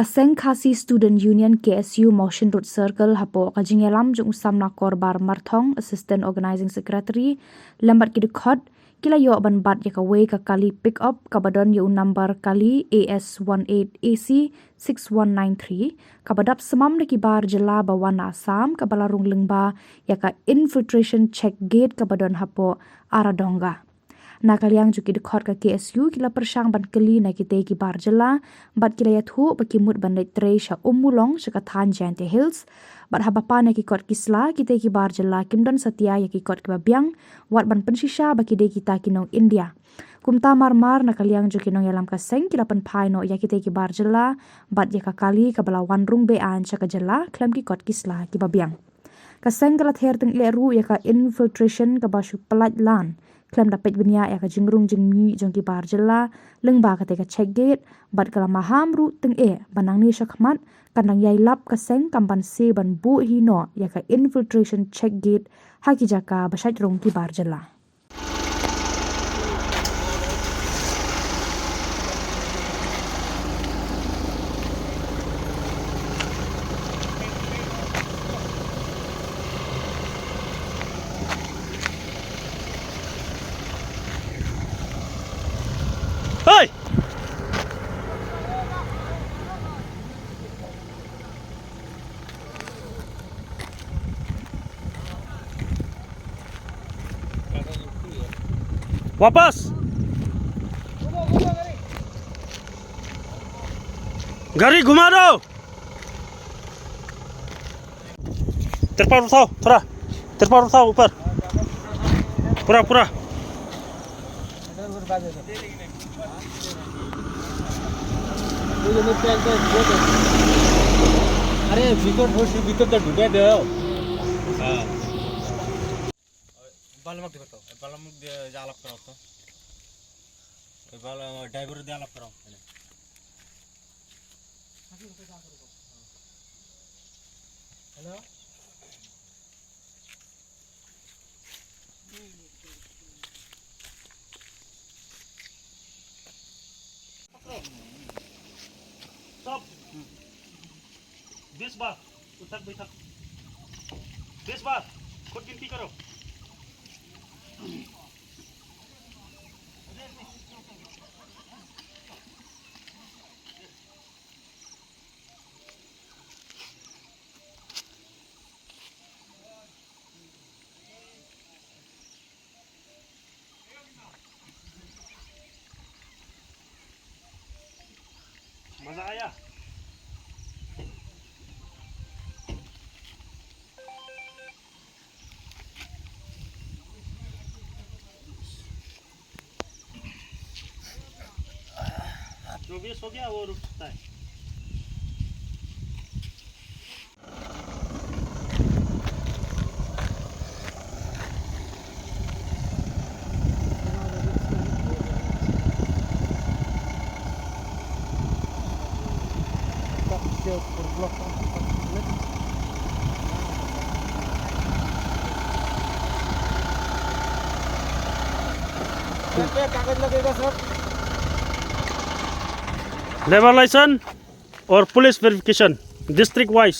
Kaseng Khasi Student Union KSU Motion Road Circle hapo kajingelam jung Samla Korbar Marthong Assistant Organizing Secretary lambat kidukot kila yo ban bat ya kawe ka kali pick up kabadon yo number kali AS18AC 6193 kabadap semam de kibar Jylla bawana Assam kabalarung lengba ya ka Infiltration check gate kabadon hapo aradonga na kaliang juki dekhot ka KSU kila persang ban keli na kite ki bar Jylla bat kila yathu bakimut ban Laitlain sha umulong sha kathan Jante Hills bat habapa na ki kot kisla kite ki bar Jylla kimdon satia ya ki kot kebabiang wat ban pensisha baki de kita kinong India kumta marmar na kaliang juki nong yalam kaseng kila pen pai no ya kite ki bar Jylla bat ya ka kali ka bala wanrung be an sha ka Jylla Khlem ki kot kisla ki babiang kaseng kala ther teng leru ya ka Infiltration ka basu Laitlain Khlem dapat benia ya ka jingrung jingmi jong ki bar Jylla lengba ka teka check gate bat kala Maham ru Tyngeh banang ni syakmat kanang yai lap kaseng kampan se ban bu hino ya ka Infiltration check gate haki jaka basait rong ki bar Jylla Hey! Wapas! गाड़ी घुमा दो तिरपाल उठाओ थोड़ा तिरपाल उठाओ ऊपर पूरा पूरा अरे ভিতর তো ঢুকে দাও হ্যাঁ বালমুখ দেখো বালমুখ দিয়ে আলাপ করো তো ওই বাল ড্রাইভার দিয়ে আলাপ করো হ্যালো Stop. 20 बार उठक बैठक 20 बार खुद गिनती करो मजा आया जो 20 हो गया वो रुकता है कागज लगेगा सर लेबर लाइसेंस और पुलिस वेरिफिकेशन डिस्ट्रिक्ट वाइज